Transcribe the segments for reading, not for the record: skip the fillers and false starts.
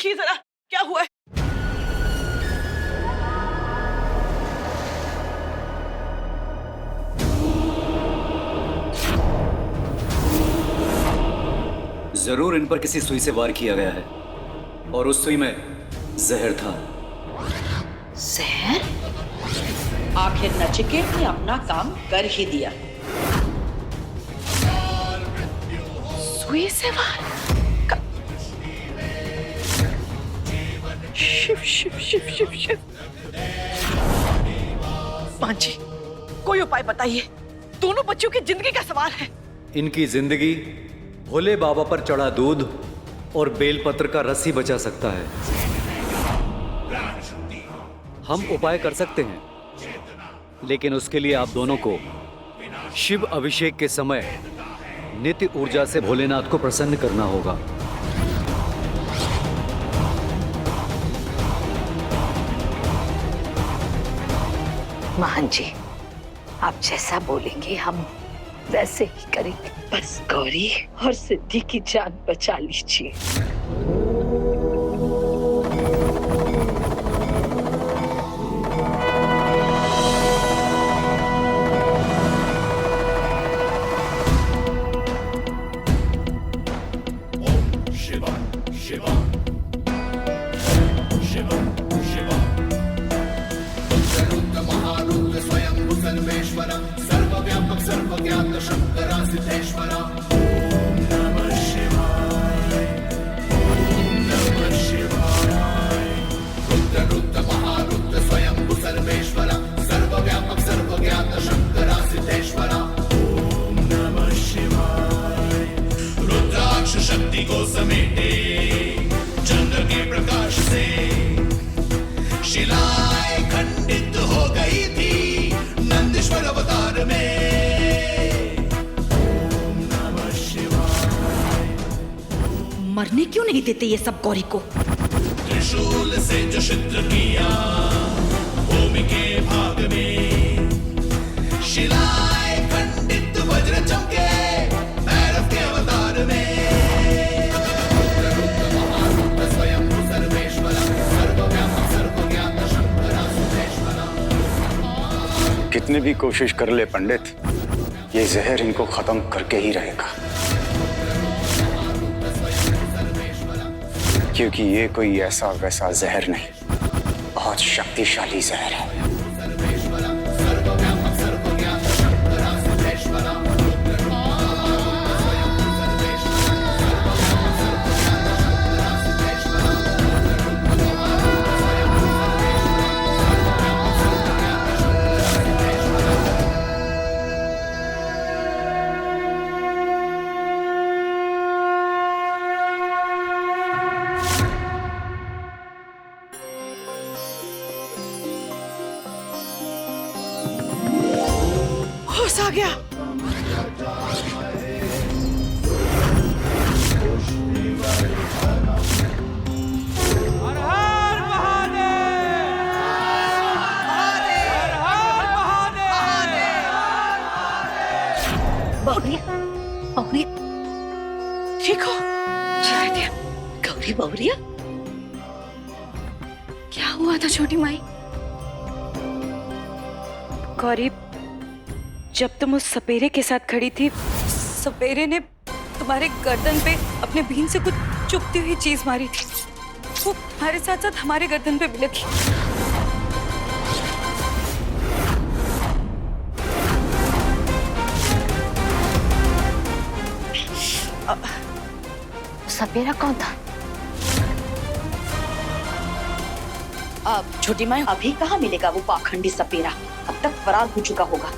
देखिए जरा क्या हुआ है। जरूर इन पर किसी सुई से वार किया गया है और उस सुई में जहर था। जहर? आखिर नचिकेत ने अपना काम कर ही दिया। सुई से वार? शिव शिव शिव शिव शिव। मां जी, कोई उपाय बताइए, दोनों बच्चों की जिंदगी का सवाल है। इनकी जिंदगी भोले बाबा पर चढ़ा दूध और बेलपत्र का रस ही बचा सकता है। हम उपाय कर सकते हैं, लेकिन उसके लिए आप दोनों को शिव अभिषेक के समय नित्य ऊर्जा से भोलेनाथ को प्रसन्न करना होगा। महान जी, आप जैसा बोलेंगे हम वैसे ही करेंगे। बस गौरी और सिद्धि की जान बचा लीजिए। शक्ति को समेटे चंद्र के प्रकाश से शिलाएं खंडित हो गई थी नंदीश्वर अवतार में। ओम नमः शिवाय। मरने क्यों नहीं देते ये सब गौरी को? त्रिशूल से जो छिद्र किया भूमि के भाग में, शिलाएं खंडित वज्र चमके भैरव के अवतार में। कितनी भी कोशिश कर ले पंडित, ये जहर इनको खत्म करके ही रहेगा, क्योंकि ये कोई ऐसा वैसा जहर नहीं, बहुत शक्तिशाली जहर है। होश आ गया। बहुरिया, ठीक हो? गौरी बहुरिया, क्या हुआ था छोटी माई? गौरी, जब तुम उस सपेरे के साथ खड़ी थी, सपेरे ने तुम्हारे गर्दन पे अपने बीन से कुछ चुभती हुई चीज मारी थी। वो हमारे साथ साथ हमारे गर्दन पे भी लगी। सपेरा कौन था? अब छोटी माई, अभी कहाँ मिलेगा वो पाखंडी सपेरा? अब तक फरार हो चुका होगा।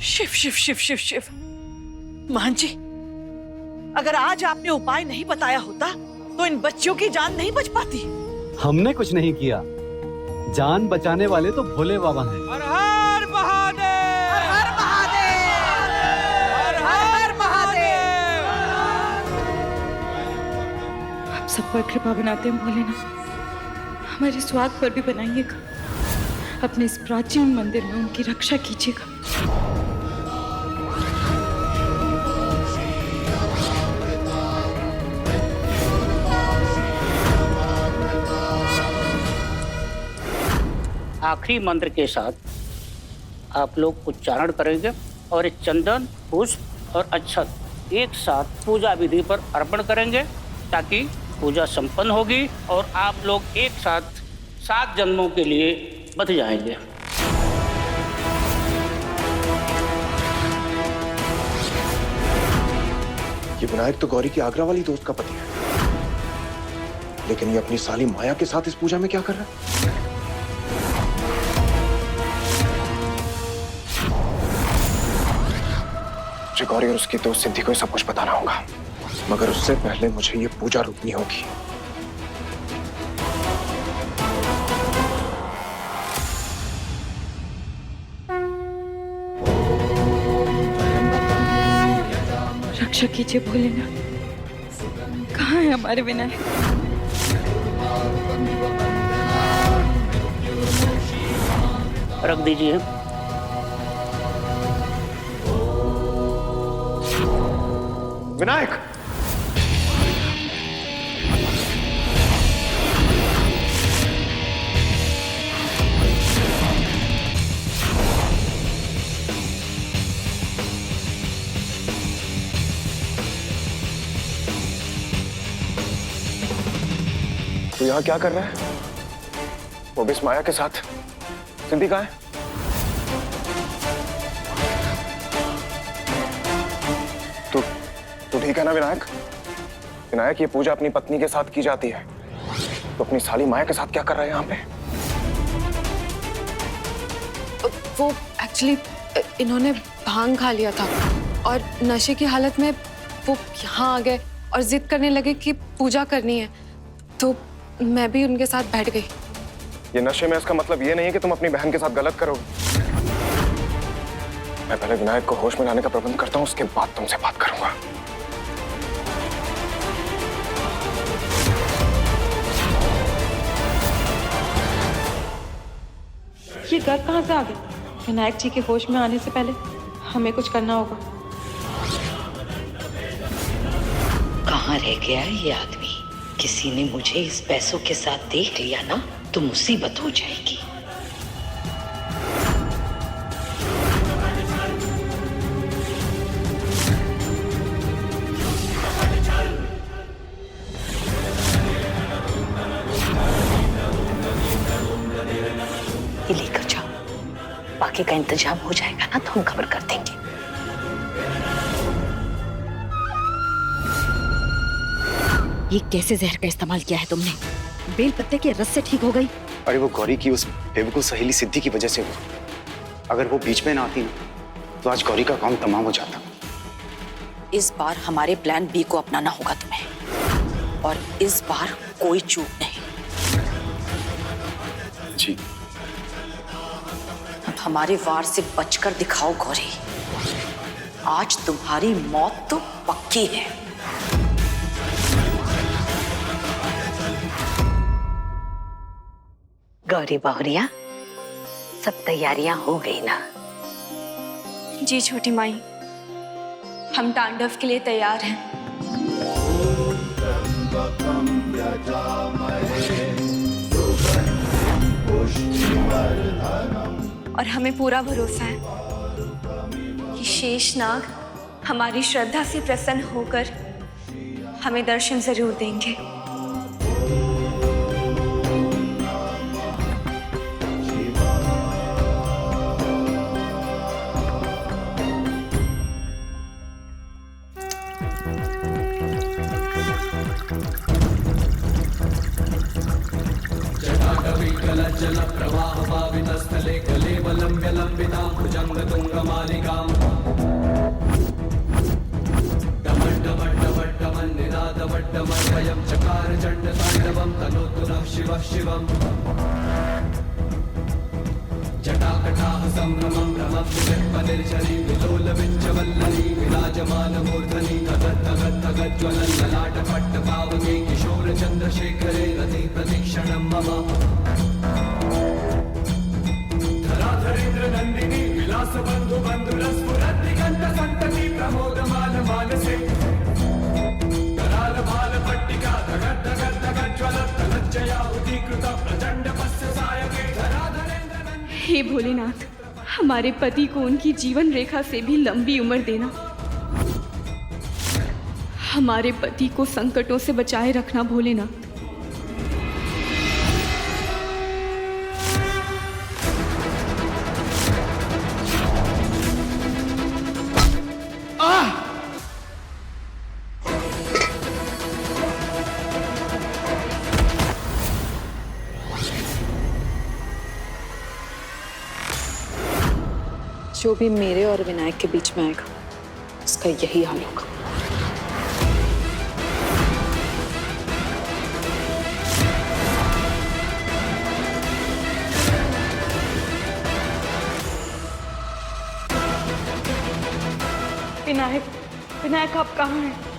शिव शिव शिव शिव शिव। महान जी, अगर आज आपने उपाय नहीं बताया होता तो इन बच्चियों की जान नहीं बच पाती। हमने कुछ नहीं किया, जान बचाने वाले तो भोले बाबा हैं। हर हर महादेव, हर हर महादेव, हर हर महादेव। आप सब पर कृपा बनाते हैं भोलेनाथ, हमारे स्वाद पर भी बनाइएगा। अपने इस प्राचीन मंदिर में उनकी रक्षा कीजिएगा। आखिरी मंत्र के साथ आप लोग उच्चारण करेंगे और इस चंदन, पुष्प और अक्षत एक साथ पूजा विधि पर अर्पण करेंगे ताकि पूजा संपन्न होगी और आप लोग एक साथ 7 जन्मों के लिए बच जाएंगे। ये विनायक तो गौरी की आगरा वाली दोस्त का पति है, लेकिन ये अपनी साली माया के साथ इस पूजा में क्या कर रहा है? मुझे गौरी और उसकी दोस्त सिद्धि को सब कुछ बताना होगा, मगर उससे पहले मुझे ये पूजा रोकनी होगी। रक्षा कीजिए भोलेनाथ, कहाँ है हमारे विनायक? रख दीजिए। विनायक! तू यहाँ क्या कर रहा है? वो भी इस माया के साथ। सिद्धि कहाँ है? तू ठीक है ना विनायक? विनायक, ये पूजा अपनी पत्नी के साथ की जाती है, तो अपनी साली माया के साथ क्या कर रहा है यहाँ पे? वो एक्चुअली इन्होंने भांग खा लिया था और नशे की हालत में वो यहाँ आ गए और जिद करने लगे कि पूजा करनी है, तो मैं भी उनके साथ बैठ गई। ये नशे में इसका मतलब ये नहीं है कि तुम अपनी बहन के साथ गलत करोगे। मैं पहले विनायक को होश में लाने का प्रबंध करता हूँ, उसके बाद तुमसे बात करूंगा। ये डर कहाँ से आ गया? विनायक जी के होश में आने से पहले हमें कुछ करना होगा। कहाँ रह गया ये आदमी? किसी ने मुझे इस पैसों के साथ देख लिया ना तो मुसीबत हो जाएगी। ये लेकर जाओ, बाकी का इंतजाम हो जाएगा ना तो हम खबर कर देंगे। ये कैसे जहर का इस्तेमाल किया है तुमने? बेल पत्ते के रस से ठीक हो गई? अरे वो गौरी की उस बेवकूफ सहेली सिद्धि की वजह से हुआ। अगर वो बीच में ना आती तो आज गौरी का काम तमाम हो जाता। इस बार हमारे प्लान बी को अपनाना होगा तुम्हें, और इस बार कोई चूक नहीं। जी। अब हमारे वार से बचकर दिखाओ गौरी, आज तुम्हारी मौत तो पक्की है। गौरी बहुरिया, सब तैयारियां हो गई ना? जी छोटी माई, हम तांडव के लिए तैयार हैं। और हमें पूरा भरोसा है कि शेषनाग हमारी श्रद्धा से प्रसन्न होकर हमें दर्शन जरूर देंगे। जल प्रवाह पावितस्थले कलेवलम्ब्य लम्बितां भुजङ्गतुङ्गमालिकाम् डमड्डमड्डमड्डमन्निनादमड्डमर्वयं चकार चण्डताण्डवं तनोतु नः शिवः शिवम् जटाकटाः सम्भ्रमं भ्रमद्विजत्पनिर्झरी विलोलविञ्चवल्लरी विराजमानमूर्धनि तगद्धगद्धगज्ज्वलल्ललाटपट्टपावके किशोरचन्द्रशेखरे रति प्रतीक्षणं मम धराधरेन्द्र नन्दिनी विलास बंधु बंधुरस्फुरद्दिगंत संतति प्रमोदमान मानसे कराल भाल पट्टिका धगद्धगद्धगज्ज्वल तलज्जया उदीकृत प्रचंड पस्य सायके धराधरेन्द्र हे भोलेनाथ, हमारे पति को उनकी जीवन रेखा से भी लंबी उम्र देना। हमारे पति को संकटों से बचाए रखना भोलेनाथ। जो भी मेरे और विनायक के बीच में आएगा उसका यही हाल होगा। विनायक, विनायक आप कहाँ हैं?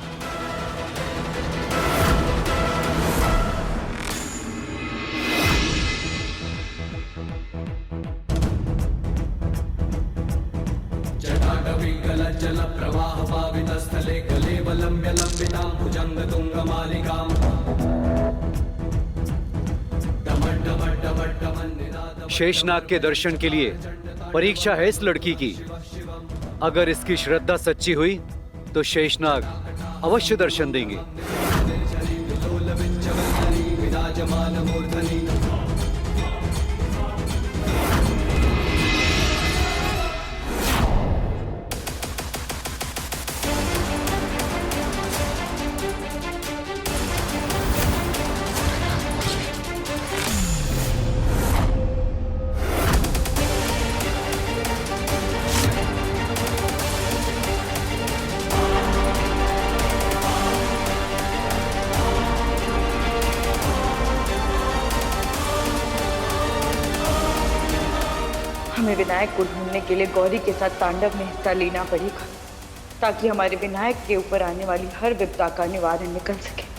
जल प्रवाह पावित स्थले कलेवलम्ब्य लंबितां भुजंग तुंग मालिकां शेषनाग के दर्शन के लिए परीक्षा है इस लड़की की। अगर इसकी श्रद्धा सच्ची हुई तो शेषनाग अवश्य दर्शन देंगे। हमें विनायक को ढूंढने के लिए गौरी के साथ तांडव में हिस्सा लेना पड़ेगा, ताकि हमारे विनायक के ऊपर आने वाली हर विपदा का निवारण निकल सके।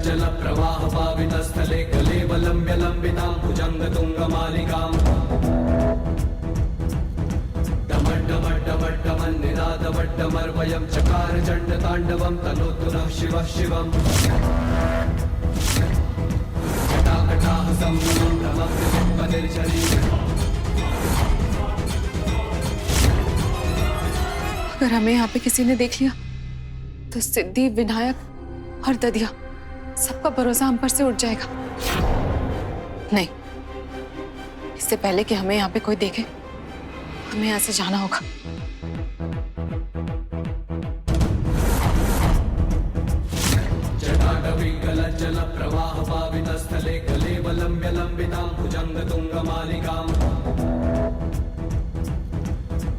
जल प्रवाह पावित स्थले कलेवलम्ब्य लंबितां भुजंग तुंग मालिकां डमड्डमड्डमड्डमन्निनादवड्डमर्वयं चकार चण्ड ताण्डवं तनोतु नः शिवः शिवम् जटाकटाः संभ्रमं भ्रमं निर्झरी। अगर हमें यहाँ पे किसी ने देख लिया तो सिद्धि, विनायक और ददिया सबका भरोसा हम पर से उठ जाएगा। नहीं, इससे पहले कि हमें यहाँ पे कोई देखे हमें यहाँ से जाना होगा। जल प्रवाह पावित स्थले कलेवलम्ब्य लंबितां भुजंग तुंग मालिकां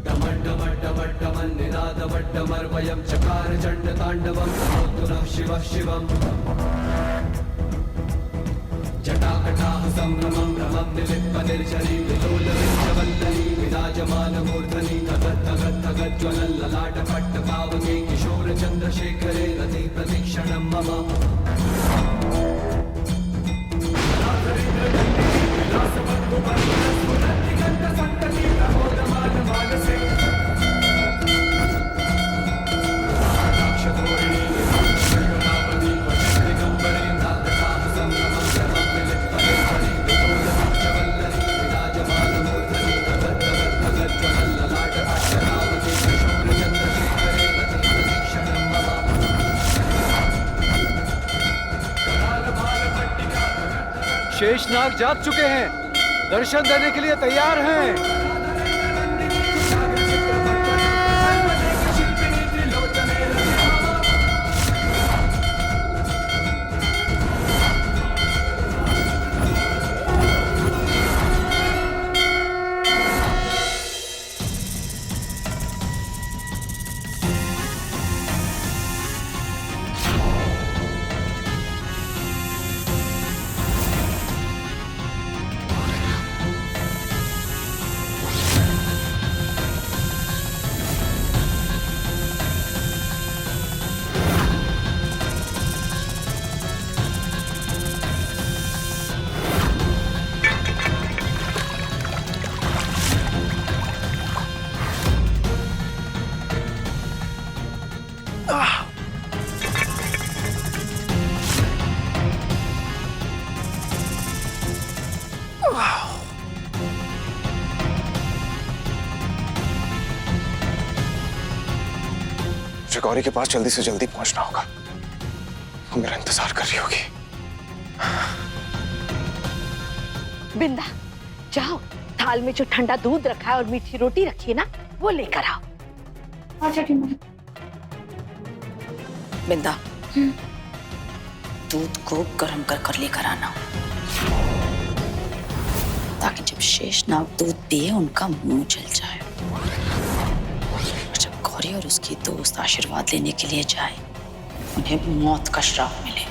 डमड्डमड्डमड्डमन्निनादवड्डमर्वयं चकार चण्ड ताण्डवं तनोतु नः शिवः शिवम् जटाकटाः संभ्रमं भ्रमं निलिप्प निर्झरी विलोलविञ्चवल्लरी विराजमानमूर्धनि तगद्धगद्धगज्ज्वलल्ललाटपट्टपावके किशोरचन्द्रशेखरे रति प्रतीक्षणं मम शेषनाग जाग चुके हैं, दर्शन देने के लिए तैयार हैं। गौरी के पास जल्दी से जल्दी पहुंचना होगा। वो मेरा इंतजार कर रही होगी। बिंदा, जाओ थाल में जो ठंडा दूध रखा है और मीठी रोटी रखी है ना, वो लेकर आओ। अच्छा ठीक है। बिंदा, दूध को गर्म कर कर लेकर आना, ताकि जब शेषनाग दूध पिए उनका मुंह जल जाए, और जब गौरी और उसकी दोस्त आशीर्वाद लेने के लिए जाए, उन्हें मौत का श्राप मिले।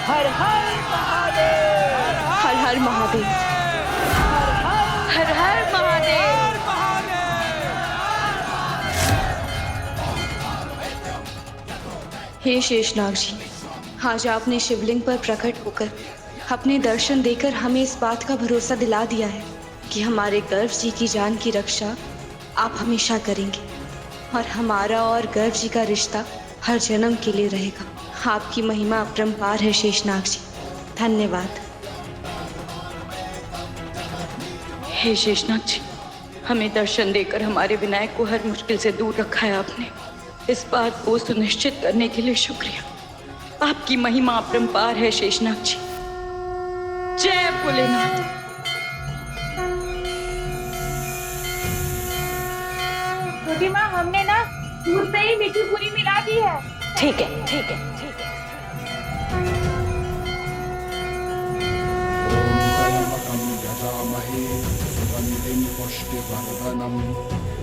हर हर महादेव, हर हर महादेव, हर हर महादेव। हे शेषनाग जी, आज आपने शिवलिंग पर प्रकट होकर अपने दर्शन देकर हमें इस बात का भरोसा दिला दिया है कि हमारे गर्भ जी की जान की रक्षा आप हमेशा करेंगे और हमारा और गर्भ जी का रिश्ता हर जन्म के लिए रहेगा। आपकी महिमा अपरंपार है शेषनाग जी, धन्यवाद। हे शेषनाग जी, हमें दर्शन देकर हमारे विनायक को हर मुश्किल से दूर रखा है आपने। इस बात को सुनिश्चित करने के लिए शुक्रिया। आपकी महिमा अपरंपार है शेषनाग जी। जय भोलेनाथ। छोटी माँ, हमने ना दूध पे ही मीठी पूरी मिला दी है। ठीक है, ठीक है, ठीक है। पुष्टिवर्धनम्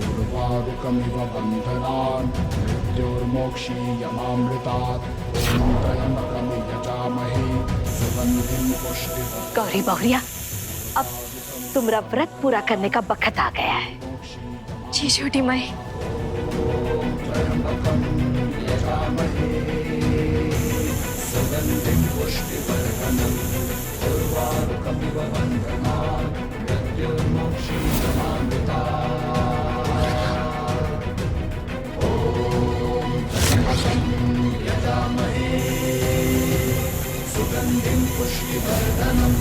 उर्वारुकमिव बन्धनान् मृत्योर्मोक्षीयमामृतात्। ॐ त्र्यम्बकं यजामहे सुगन्धिं पुष्टिवर्धनम्। गौरी बहुरिया, अब तुम्हारा व्रत पूरा करने का वक्त आ गया है। जी छोटी माई। त्र्यम्बकं यजामहे सुगन्धिं पुष्टिवर्धनम् उर्वारुकमिव बन्धनान् मृत्योर्मोक्षीयमामृतात्। ॐ त्र्यम्बकं यजामहे सुगन्धिं पुष्टिवर्धनम्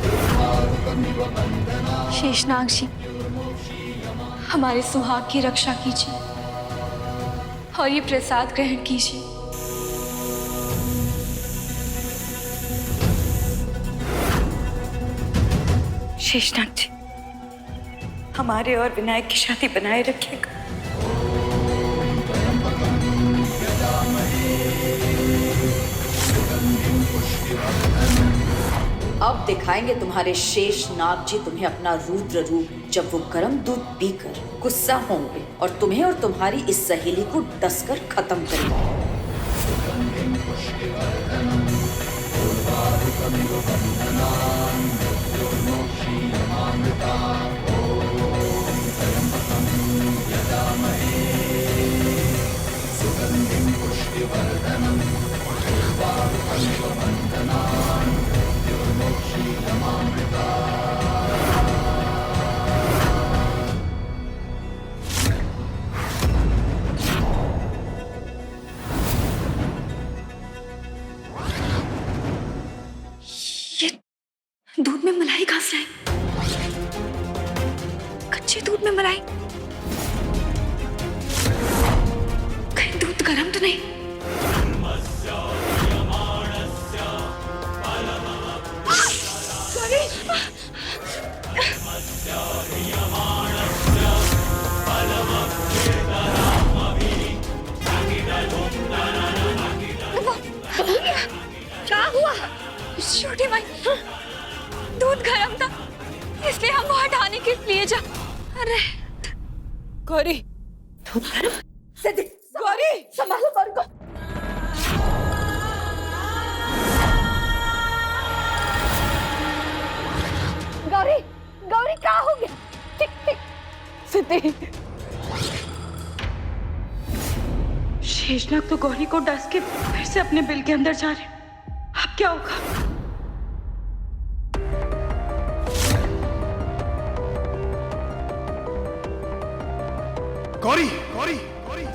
उर्वारुकमिव बन्धनान्। शेषनाग जी, हमारे सुहाग की रक्षा कीजिए और ये प्रसाद ग्रहण कीजिए। शेषनाग जी, हमारे और विनायक की शादी बनाए रखिएगा। अब दिखाएंगे तुम्हारे शेषनाग जी तुम्हें अपना रुद्र रूप, जब वो गर्म दूध पीकर गुस्सा होंगे और तुम्हें और तुम्हारी इस सहेली को डसकर खत्म करेंगे। दूध में मलाई कहाँ से आई? कच्चे दूध में मलाई? कहीं दूध गर्म तो नहीं? क्या हुआ? छोटी माई, दूध गर्म था इसलिए हम वो हटाने के लिए जा अरे गौरी, गौरी संभालो गौरी को। गौरी, गौरी क्या हो गया? ठीक ठीक सिद्धि। शेषनाग तो गौरी को डस के फिर से अपने बिल के अंदर जा रहे हैं। अब क्या होगा? गौरी, गौरी, गौरी।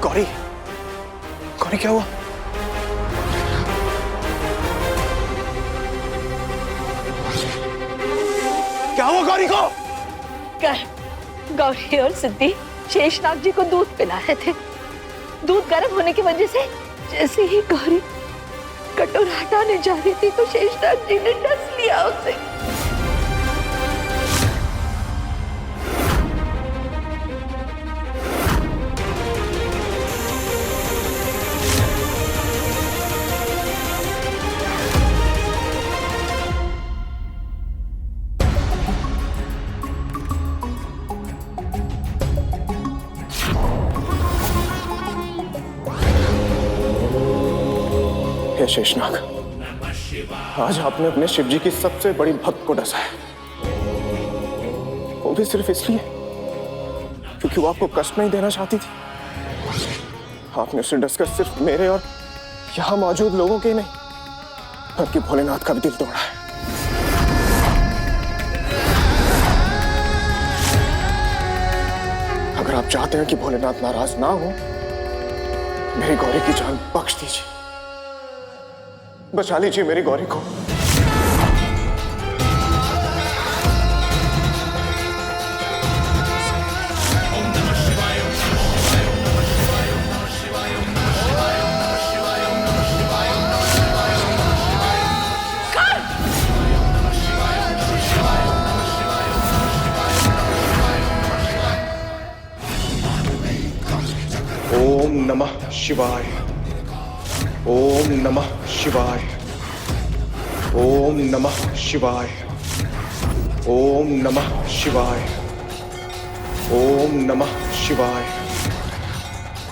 गौरी, गौरी क्या हुआ? क्या हुआ गौरी को? गौरी और सिद्धि शेषनाग जी को दूध पिला रहे थे। दूध गर्म होने की वजह से जैसे ही गौरी कटोरा हटाने जा रही थी तो शेषनाग जी ने डस लिया उसे। हे शेषनाग, आज आपने अपने शिव जी की सबसे बड़ी भक्त को डसा है, वो भी सिर्फ इसलिए क्योंकि वो आपको कष्ट नहीं देना चाहती थी। आपने उसे डसकर सिर्फ मेरे और यहां मौजूद लोगों के ही नहीं बल्कि भोलेनाथ का भी दिल तोड़ा है। अगर आप चाहते हैं कि भोलेनाथ नाराज ना हो, मेरी गौरी की जान बख्श दीजिए, बचा लीजिए मेरी गौरी को। ओम नमः शिवाय, ओम नमः शिवाय, ओम नमः शिवाय, ओम नमः शिवाय, ओम नमः शिवाय,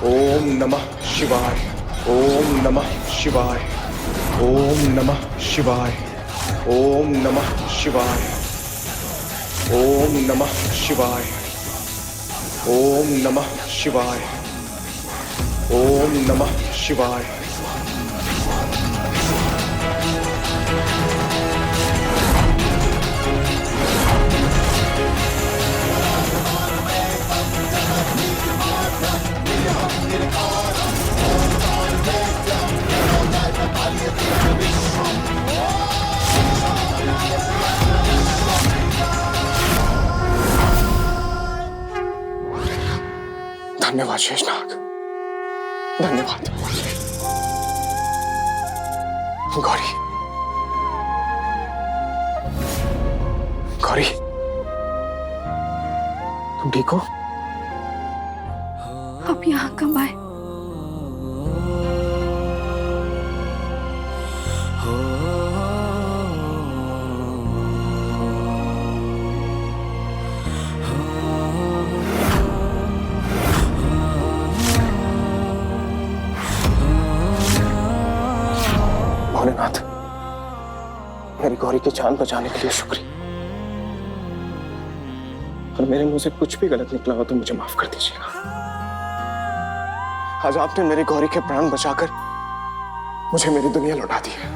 ओम नमः शिवाय, ओम नमः शिवाय, ओम नमः शिवाय, ओम नमः शिवाय, ओम नमः शिवाय, ओम नमः शिवाय, ओम नमः शिवाय। धन्यवाद शेषनाग, धन्यवाद। गौरी, गौरी, तुम ठीक हो? अब यहाँ कब आए? भोलेनाथ, मेरी गौरी की जान बचाने के लिए शुक्रिया। और मेरे मुंह से कुछ भी गलत निकला हो तो मुझे माफ कर दीजिएगा। आज आपने मेरी गौरी के प्राण बचाकर मुझे मेरी दुनिया लौटा दी है।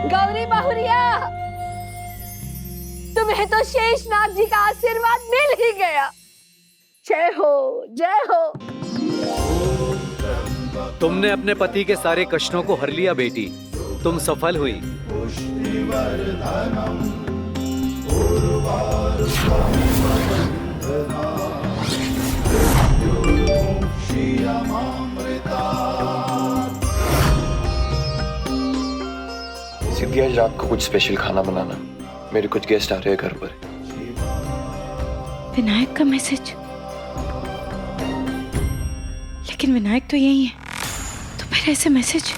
गौरी बहुरिया, तुम्हें तो शेषनाग जी का आशीर्वाद मिल ही गया। जय हो, जय हो। तुमने अपने पति के सारे कष्टों को हर लिया बेटी, तुम सफल हुई। दी आज रात को कुछ स्पेशल खाना बनाना, मेरे कुछ गेस्ट आ रहे हैं घर पर। विनायक का मैसेज? लेकिन विनायक तो यही है, तो फिर ऐसे मैसेज?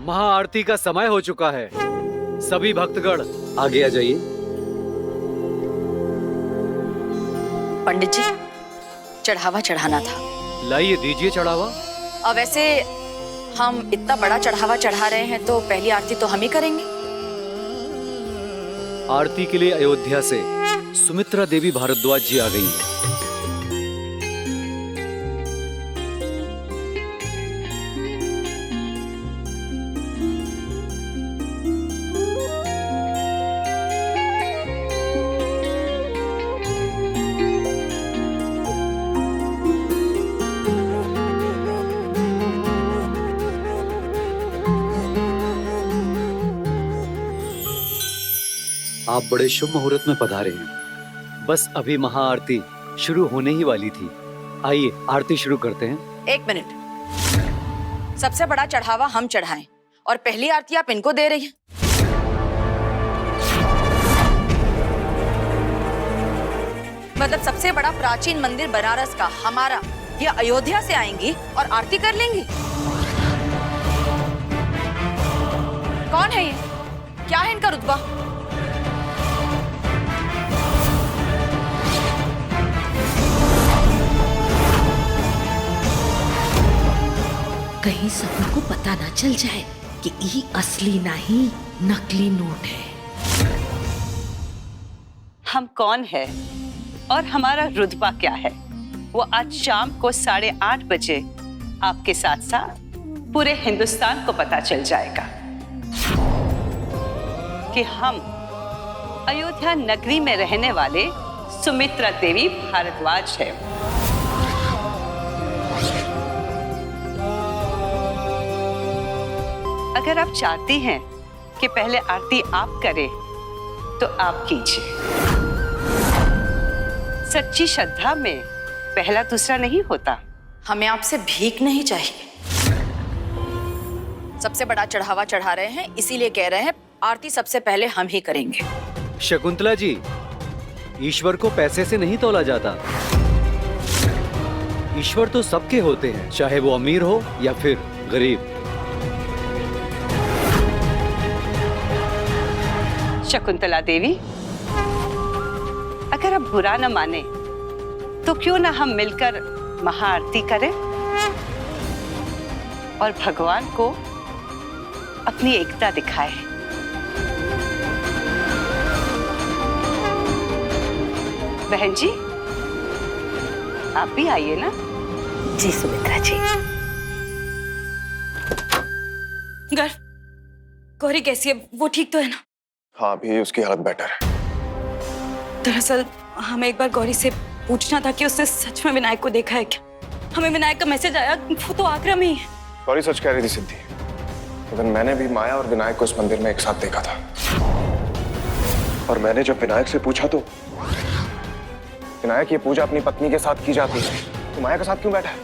महाआरती का समय हो चुका है। सभी भक्तगण आगे आ जाइए। पंडित जी, चढ़ावा चढ़ाना था। लाइए, दीजिए चढ़ावा। अब वैसे हम इतना बड़ा चढ़ावा चढ़ा रहे हैं तो पहली आरती तो हम ही करेंगे। आरती के लिए अयोध्या से सुमित्रा देवी भारद्वाज जी आ गई हैं। आप बड़े शुभ मुहूर्त में पधारे हैं। बस अभी महाआरती शुरू होने ही वाली थी। आइए आरती शुरू करते हैं। 1 मिनट। सबसे बड़ा चढ़ावा हम चढ़ाएं और पहली आरती आप इनको दे रही हैं। मतलब सबसे बड़ा प्राचीन मंदिर बनारस का हमारा, ये अयोध्या से आएंगी और आरती कर लेंगी। कौन है ये? क्या है इनका रुतबा? कहीं सबको पता ना चल जाए कि ये असली नहीं नकली नोट है। हम कौन है और हमारा रुतबा क्या है, वो आज शाम को 8:30 बजे आपके साथ साथ पूरे हिंदुस्तान को पता चल जाएगा कि हम अयोध्या नगरी में रहने वाले सुमित्रा देवी भारद्वाज है। अगर आप चाहती हैं कि पहले आरती आप करें तो आप कीजिए। सच्ची श्रद्धा में पहला दूसरा नहीं होता। हमें आपसे भीख नहीं चाहिए। सबसे बड़ा चढ़ावा चढ़ा रहे हैं, इसीलिए कह रहे हैं आरती सबसे पहले हम ही करेंगे। शकुंतला जी, ईश्वर को पैसे से नहीं तोला जाता। ईश्वर तो सबके होते हैं, चाहे वो अमीर हो या फिर गरीब। शकुंतला देवी, अगर आप बुरा न माने तो क्यों ना हम मिलकर महाआरती करें और भगवान को अपनी एकता दिखाएं। बहन जी, आप भी आइए ना। जी सुमित्रा जी। गौरी कैसी है? वो ठीक तो है ना? हाँ, अभी उसकी हालत बेटर है। दरअसल हमें एक बार गौरी से पूछना था कि उसने सच में विनायक को देखा है क्या। हमें विनायक का मैसेज आया, वो तो आगरा में ही है। गौरी सच कह रही थी सिद्धि, लेकिन मैंने भी माया और विनायक को इस मंदिर में एक साथ देखा था। और मैंने जब विनायक से पूछा तो विनायक, ये पूजा अपनी पत्नी के साथ की जाती है, तो माया के साथ क्यों बैठा है?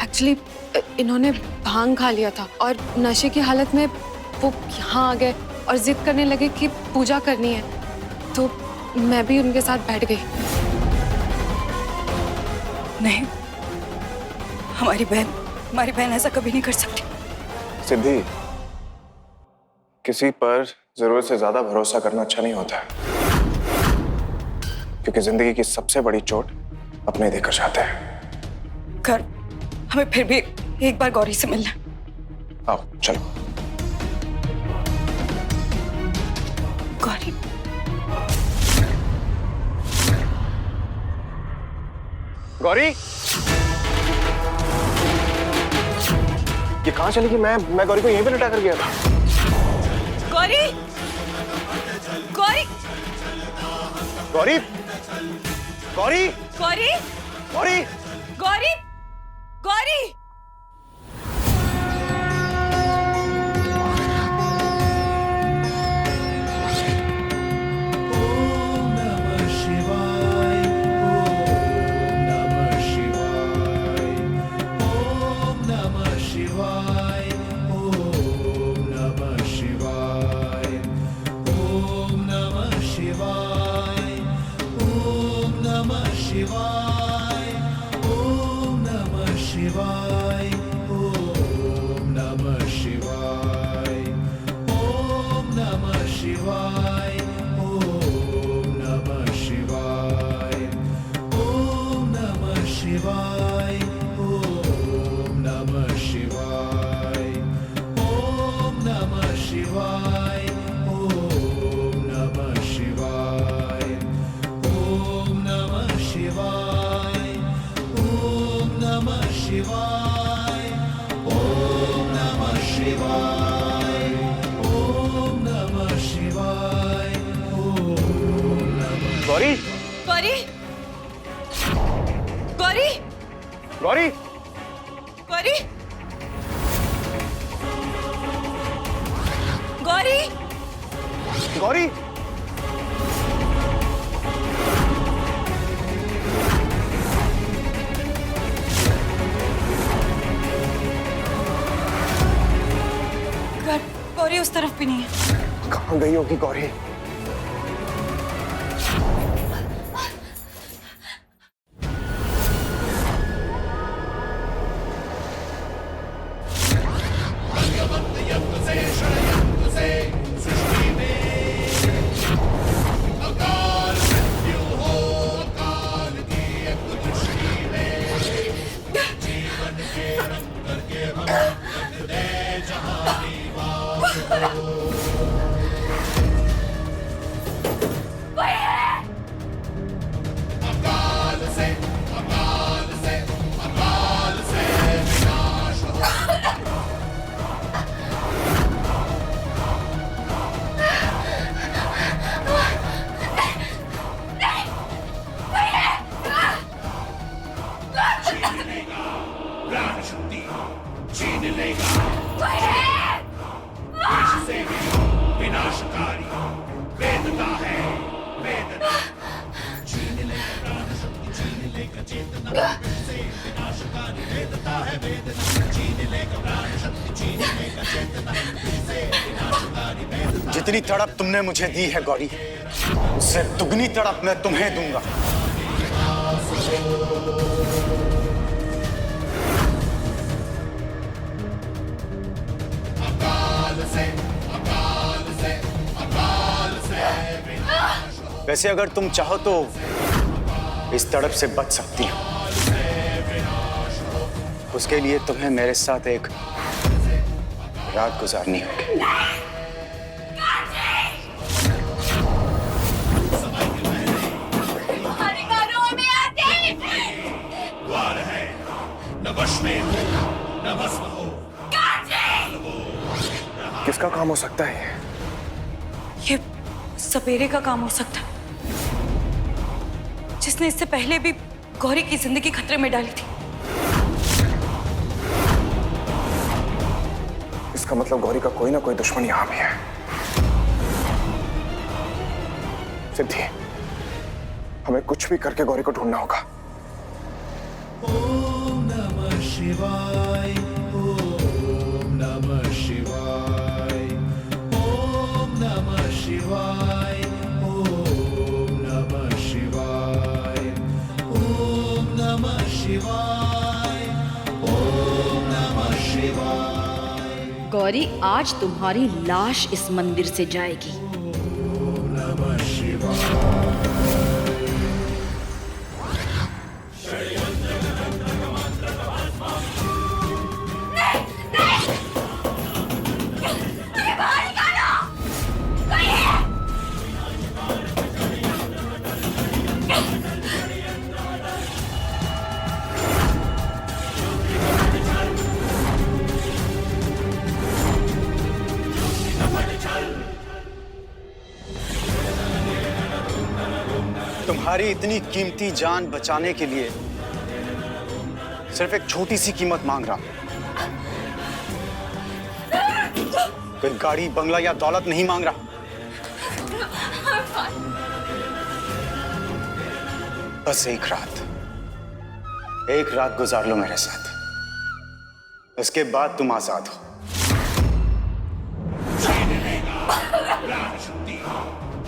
एक्चुअली इन्होंने भांग खा लिया था और नशे की हालत में वो यहाँ आ गए और जिद करने लगे कि पूजा करनी है, तो मैं भी उनके साथ बैठ गई। नहीं, हमारी बहन ऐसा कभी नहीं कर सकती। सिद्धि, किसी पर जरूरत से ज्यादा भरोसा करना अच्छा नहीं होता है, क्योंकि जिंदगी की सबसे बड़ी चोट अपने देकर जाते हैं। कर, हमें फिर भी एक बार गौरी से मिलना। आओ चलो। गौरी, गौरी, ये कहाँ चली गई? मैं गौरी को यहीं पे लिटा कर गया था। गौरी, गौरी, गौरी, गौरी, गौरी, गौरी, गौरी, गौरी। ओम नमः शिवाय, ओम नमः शिवाय ओम नमः शिवाय ओम नमः शिवाय ओम नमः शिवाय ओम नमः शिवाय ओम नमः शिवाय ओम नमः शिवाय ओम नमः शिवाय ओम नमः शिवाय ओम नमः शिवाय ओम नमः शिवाय ओम नमः शिवाय ओम नमः। गौरी गौरी गौरी गौरी गौरी गौरी गौरी गौरी उस तरफ भी नहीं है। कहाँ गई होगी गौरी? जितनी तड़प तुमने मुझे दी है गौरी, उससे दुगनी तड़प मैं तुम्हें दूंगा। वैसे अगर तुम चाहो तो इस तड़प से बच सकती हो। उसके लिए तुम्हें मेरे साथ एक रात गुजारनी होगी। किसका काम हो सकता है ये सपेरे का काम हो सकता है, जिसने इससे पहले भी गौरी की जिंदगी खतरे में डाली थी। इसका मतलब गौरी का कोई ना कोई दुश्मन यहाँ भी है। सिद्धि, हमें कुछ भी करके गौरी को ढूंढना होगा। ओम नमः शिवाय ओम नमः शिवाय ओम नमः शिवाय ओम नमः शिवाय ओम नमः शिवाय ओम नमः शिवाय। गौरी, आज तुम्हारी लाश इस मंदिर से जाएगी। ओम नमः शिवाय। तुम्हारी इतनी कीमती जान बचाने के लिए सिर्फ एक छोटी सी कीमत मांग रहा हूं। कोई गाड़ी, बंगला या दौलत नहीं मांग रहा। बस एक रात गुजार लो मेरे साथ। उसके बाद तुम आजाद हो।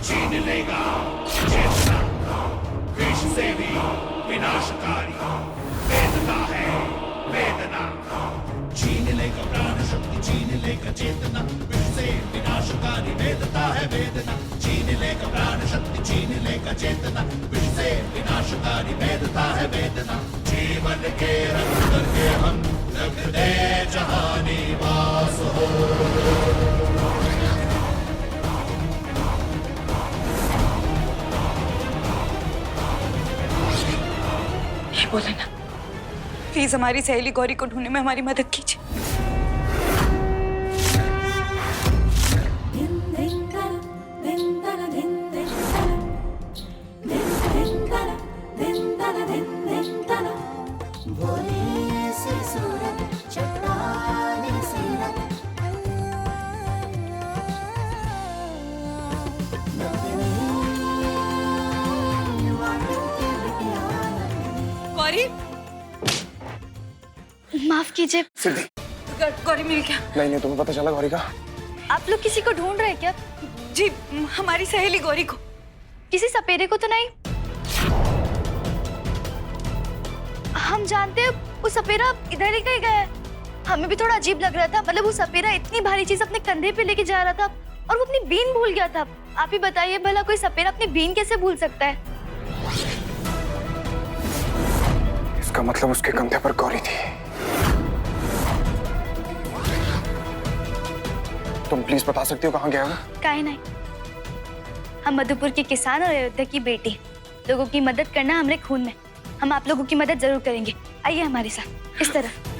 छीन लेगा चेतना, विष से भी विनाशकारी। वेदता है चेतना विष से विनाशकारी वेदता है वेदना छीन लेगा प्राण शक्ति छीन लेगा चेतना विष से विनाशकारी वेदता है वेदना जीवन के रंग करके हम रख दे जहानी वास हो। ये बोले ना, प्लीज हमारी सहेली गौरी को ढूंढने में हमारी मदद कीजिए। गौरी, माफ कीजिए। सिद्धि, गौरी मिल क्या? नहीं तुम्हें पता चला गौरी का? आप लोग किसी को ढूंढ रहे हैं क्या? जी, हमारी सहेली गौरी को। किसी सपेरे को तो नहीं? हम जानते हैं वो सपेरा इधर ही कहीं गया है। हमें भी थोड़ा अजीब लग रहा था, मतलब वो सपेरा इतनी भारी चीज अपने कंधे पे लेके जा रहा था और वो अपनी बीन भूल गया था। आप ही बताइए भला कोई सपेरा अपनी बीन कैसे भूल सकता है? इसका मतलब उसके कंधे पर गौरी थी। तुम प्लीज बता सकती हो कहाँ गया वो? काहे नहीं, हम मधुपुर के किसान और अयोध्या की बेटी, लोगों की मदद करना हमारे खून में। हम आप लोगों की मदद जरूर करेंगे। आइए हमारे साथ इस तरफ।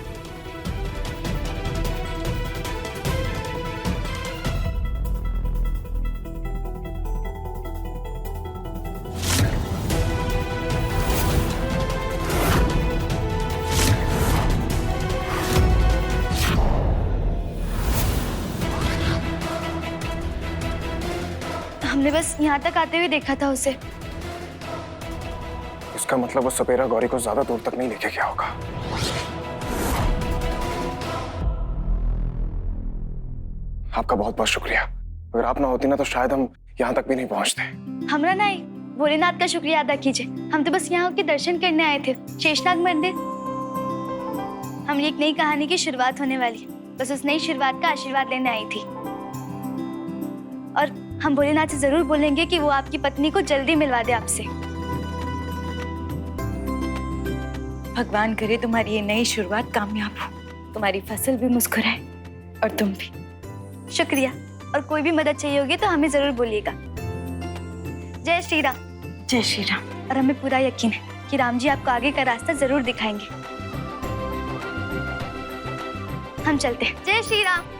हमने बस यहाँ तक आते हुए देखा था उसे। इसका मतलब वो सपेरा गौरी को ज्यादा दूर तक नहीं लेके गया होगा। आपका बहुत बहुत शुक्रिया। अगर आप ना होती ना तो शायद हम यहाँ तक भी नहीं पहुँचते। हमरा नहीं, भोलेनाथ का शुक्रिया अदा कीजिए। हम तो बस यहाँ के दर्शन करने आए थे, शेषनाग मंदिर। हमारी एक नई कहानी की शुरुआत होने वाली, बस उस नई शुरुआत का आशीर्वाद लेने आई थी। और हम भोलेनाथ से जरूर बोलेंगे कि वो आपकी पत्नी को जल्दी मिलवा दे आपसे। भगवान करे तुम्हारी ये नई शुरुआत कामयाब हो, तुम्हारी फसल भी मुस्कुराए और तुम भी। शुक्रिया। और कोई भी मदद चाहिए होगी तो हमें जरूर बोलिएगा। जय श्री राम। जय श्री राम। और हमें पूरा यकीन है कि राम जी आपको आगे का रास्ता जरूर दिखाएंगे। हम चलते हैं। जय श्री राम।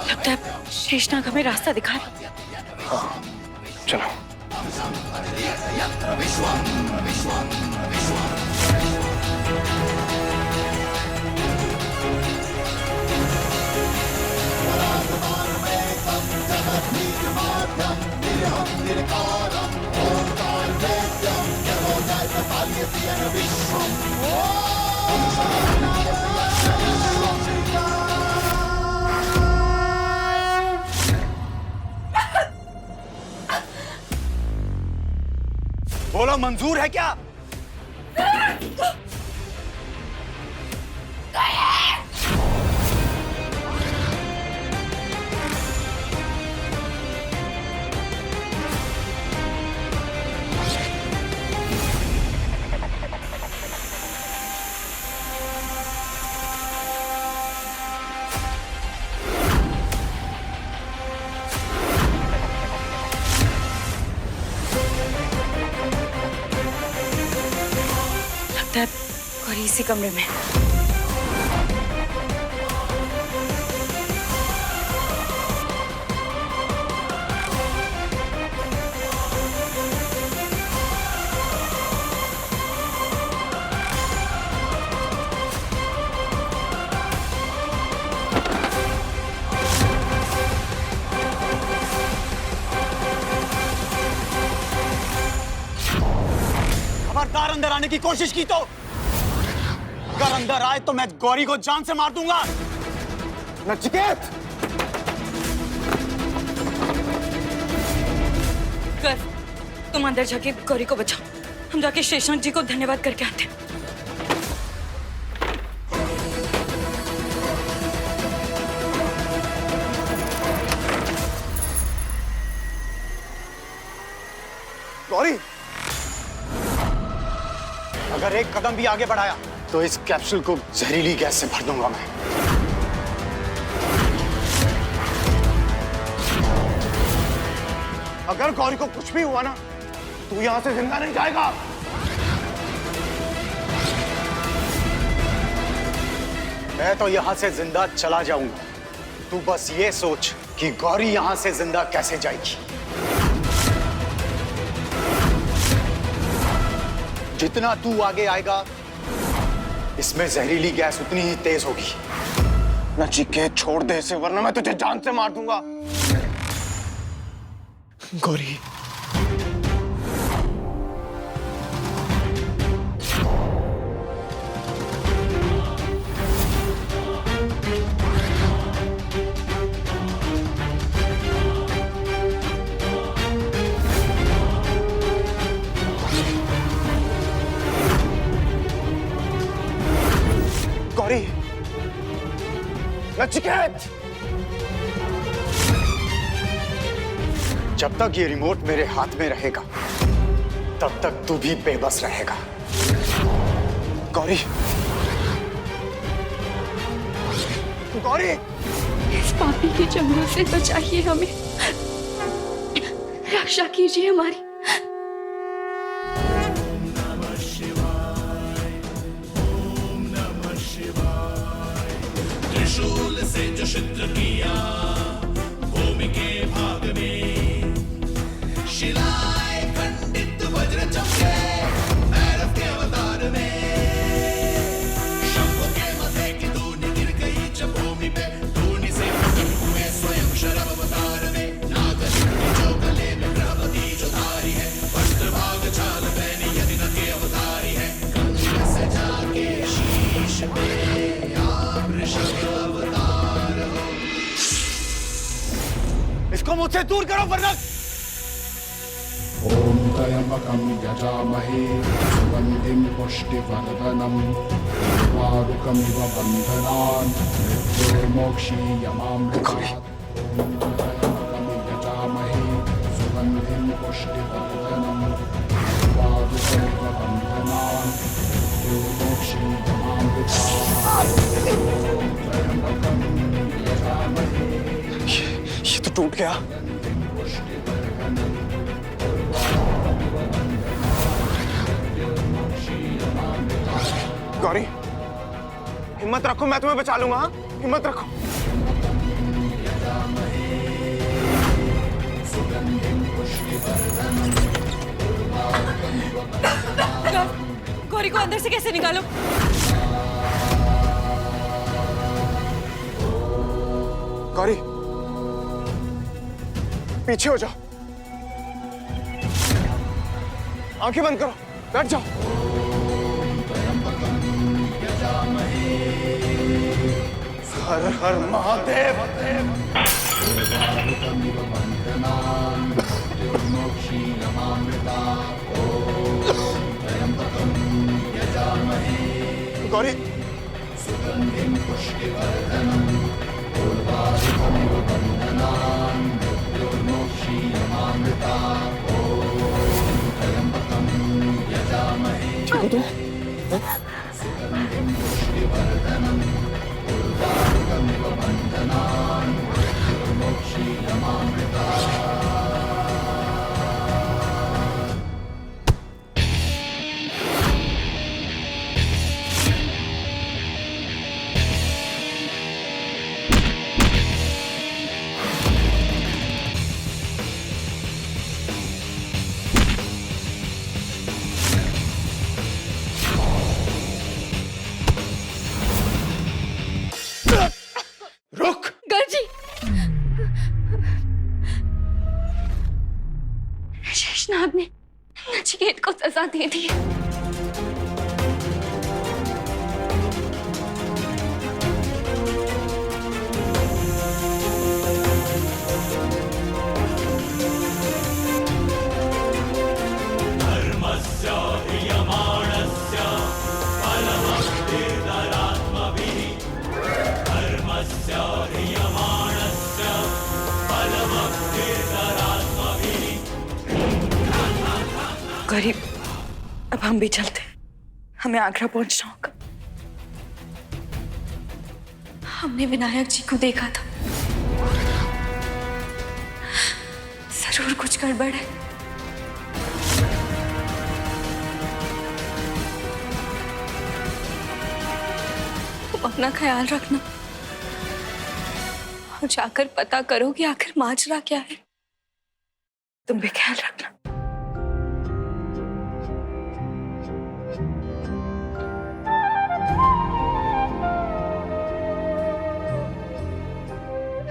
लगता है शेषनाग हमें रास्ता दिखा रहा। हाँ, चलो। बोलो, मंजूर है क्या? गौरी इसी कमरे में। खबरदार अंदर आने की कोशिश की तो अगर अंदर आए तो मैं गौरी को जान से मार दूंगा। नचिकेत! गर्व, तुम अंदर जाके गौरी को बचाओ। हम जाके शेषनाग जी को धन्यवाद करके आते हैं। गौरी, अगर एक कदम भी आगे बढ़ाया तो इस कैप्सूल को जहरीली गैस से भर दूंगा मैं। अगर गौरी को कुछ भी हुआ ना, तू यहां से जिंदा नहीं जाएगा। मैं तो यहां से जिंदा चला जाऊंगा। तू बस ये सोच कि गौरी यहां से जिंदा कैसे जाएगी। जितना तू आगे आएगा, इसमें जहरीली गैस उतनी ही तेज होगी। नचिकेत, छोड़ दे इसे, वरना मैं तुझे जान से मार दूंगा। गौरी, गौरी, नचिकेत! जब तक ये रिमोट मेरे हाथ में रहेगा, तब तक तू भी बेबस रहेगा। गौरी, गौरी! इस पापी के जंगलों से बचाइए हमें, रक्षा कीजिए हमारी। त्रिशूल से जो छिद्र किया भूमि के भाग में, शिलाएं खंडित वज्र चमके भैरव के अवतार में। शंभु के मथे की धूनी गिर गई जब भूमि पे, धूनी से प्रकट हुए स्वयं शरभ अवतार में। नागलिंग जो गले में ग्रहपति जो धारी है, वस्त्र भाग छाल पहनी यदि न के अवतारी है। गंगा से जाके शीश पे इसको मुझसे दूर करो वरना। ओम त्र्यंबकं यजामहे सुगंधिं पुष्टिवर्धनम् उर्वारुकमिव बन्धनान् मृत्युर्मोक्षीयमामृतात्। ओम त्र्यंबकं यजामहे सुगंधिं पुष्टिवर्धनम् उर्वारुकमिव बन्धनान् मृत्युर्मोक्षीयमामृतात्। ओम त्र्यंबकं यजामहे। ये तो टूट गया। गौरी, हिम्मत रखो, मैं तुम्हें बचा लूंगा। हाँ? हिम्मत रखो। गौरी को अंदर से कैसे निकालो? गौरी, पीछे हो जाओ, आंखें बंद करो, बैठ जाओ। हर हर महादेव। गौरी, ठीक हो तुम? रुक। गर्जी, शेषनाग ने नचिकेत को सजा दे दी है। धर्मस्य ह्रियमाणस्य फलमप्येतरात्मभिः धर्मस्य ह्रियमाणस्य फलमप्येतरात्मभिः। गौरी, अब हम भी चलते हैं, हमें आगरा पहुंचना होगा। हमने विनायक जी को देखा था, जरूर कुछ गड़बड़ है। तुम अपना ख्याल रखना और जाकर पता करो कि आखिर माजरा क्या है। तुम भी ख्याल रखना।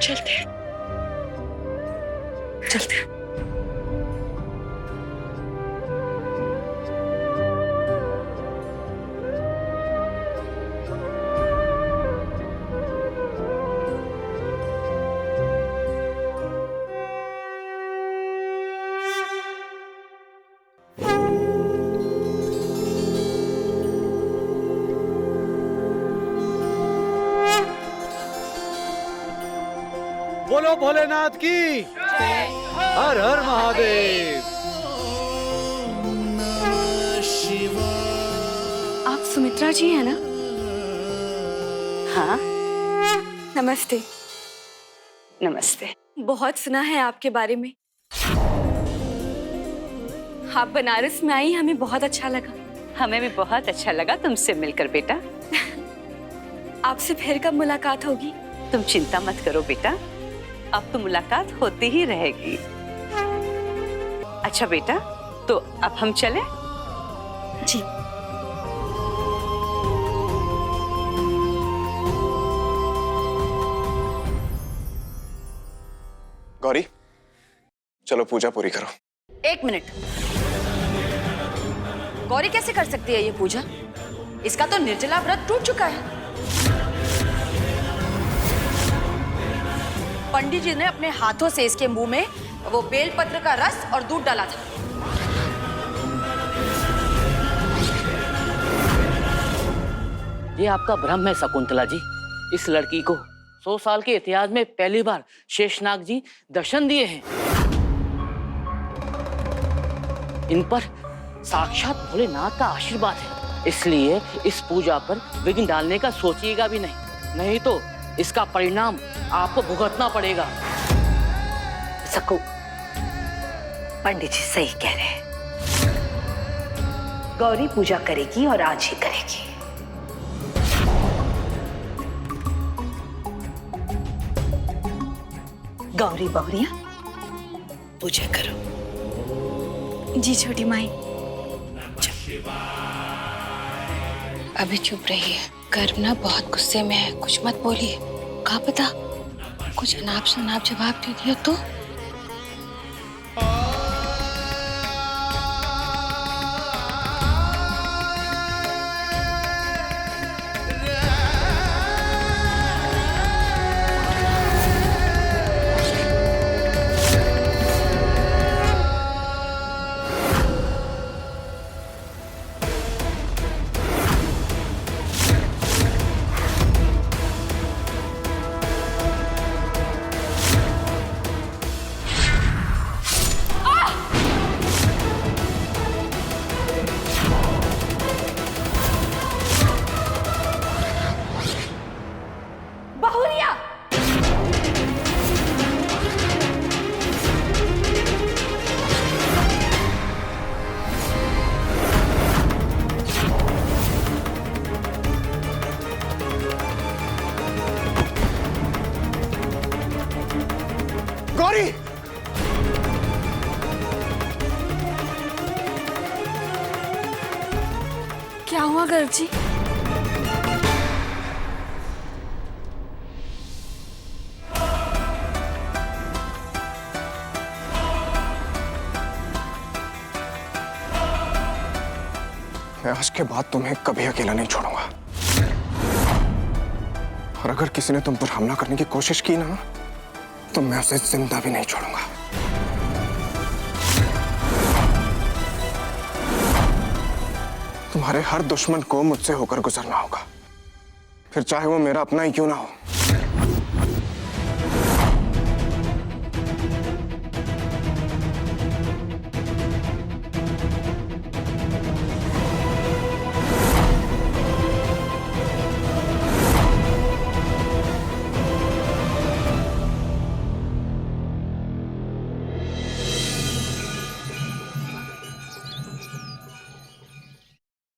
चलते हैं, चलते हैं। बोलो भोलेनाथ की हर हर महादेव। आप सुमित्रा जी हैं ना? हाँ, नमस्ते। नमस्ते। बहुत सुना है आपके बारे में। आप बनारस में आई, हमें बहुत अच्छा लगा। हमें भी बहुत अच्छा लगा तुमसे मिलकर बेटा। आपसे फिर कब मुलाकात होगी? तुम चिंता मत करो बेटा, अब तो मुलाकात होती ही रहेगी। अच्छा बेटा, तो अब हम चलें? जी। गौरी, चलो पूजा पूरी करो। एक मिनट, गौरी कैसे कर सकती है ये पूजा? इसका तो निर्जला व्रत टूट चुका है। पंडित जी ने अपने हाथों से इसके मुंह में वो बेलपत्र का रस और दूध डाला था। ये आपका भ्रम है शकुंतला जी। इस लड़की को 100 साल के इतिहास में पहली बार शेषनाग जी दर्शन दिए हैं। इन पर साक्षात भोलेनाथ का आशीर्वाद है, इसलिए इस पूजा पर विघ्न डालने का सोचिएगा भी नहीं, नहीं तो इसका परिणाम आपको भुगतना पड़ेगा। सकू, पंडित जी सही कह रहे हैं। गौरी पूजा करेगी और आज ही करेगी। गौरी बहुरिया, पूजा करो। जी छोटी माई। अभी चुप रहिए, गर्भ ना बहुत गुस्से में है, कुछ मत बोलिए। क्या पता कुछ अनाप शनाप जवाब दे दिया तो। गौरी! क्या हुआ गर्जी? मैं आज के बाद तुम्हें कभी अकेला नहीं छोड़ूंगा। और अगर किसी ने तुम पर हमला करने की कोशिश की ना, तो मैं उसे जिंदा भी नहीं छोड़ूंगा। तुम्हारे हर दुश्मन को मुझसे होकर गुजरना होगा, फिर चाहे वो मेरा अपना ही क्यों ना हो।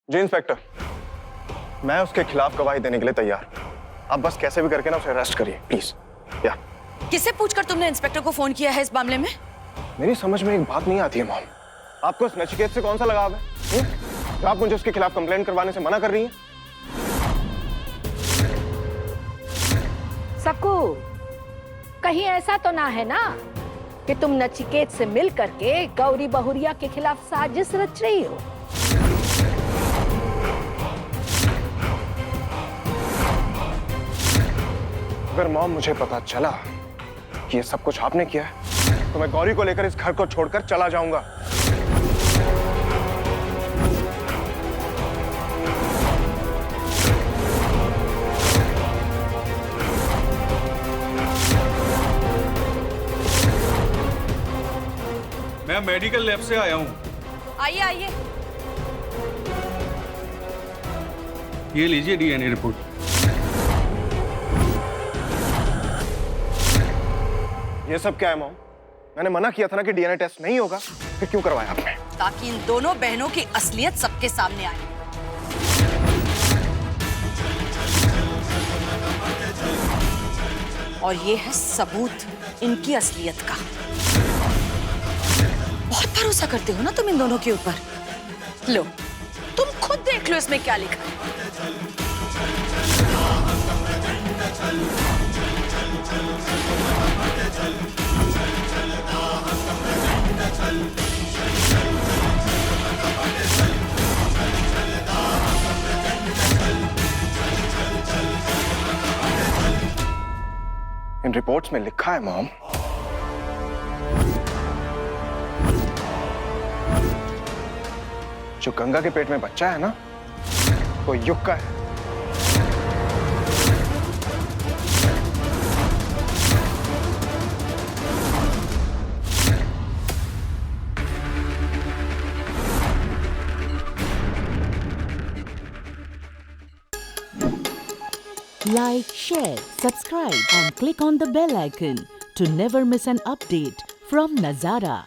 जी इंस्पेक्टर, मैं उसके खिलाफ गवाही देने के लिए तैयार। आप बस कैसे भी करके ना उसे अरेस्ट करिए प्लीज। या किससे पूछकर तुमने इंस्पेक्टर को फोन किया है इस मामले में? मेरी समझ में एक बात नहीं आती है मॉम, आपको इस नचिकेत से कौन सा लगाव है तो आप मुझे उसके खिलाफ कंप्लेंट करवाने से मना कर रही हैं? सकू, कहीं ऐसा तो ना है ना कि तुम नचिकेत से मिल करके गौरी बहुरिया के खिलाफ साजिश रच रही हो? अगर मॉम मुझे पता चला कि ये सब कुछ आपने किया है, तो मैं गौरी को लेकर इस घर को छोड़कर चला जाऊंगा। मैं मेडिकल लैब से आया हूं। आइए आइए। ये लीजिए डीएनए रिपोर्ट। ये सब क्या है मॉम? मैंने मना किया था ना कि डीएनए टेस्ट नहीं होगा, फिर क्यों करवाया आपने? ताकि इन दोनों बहनों की असलियत सबके सामने आए। और ये है सबूत इनकी असलियत का। बहुत भरोसा करते हो ना तुम इन दोनों के ऊपर। लो, तुम खुद देख लो इसमें क्या लिखा है। इन रिपोर्ट्स में लिखा है मॉम, जो गंगा के पेट में बच्चा है ना, वो युग का है। Like, share, subscribe and click on the bell icon to never miss an update from Nazara.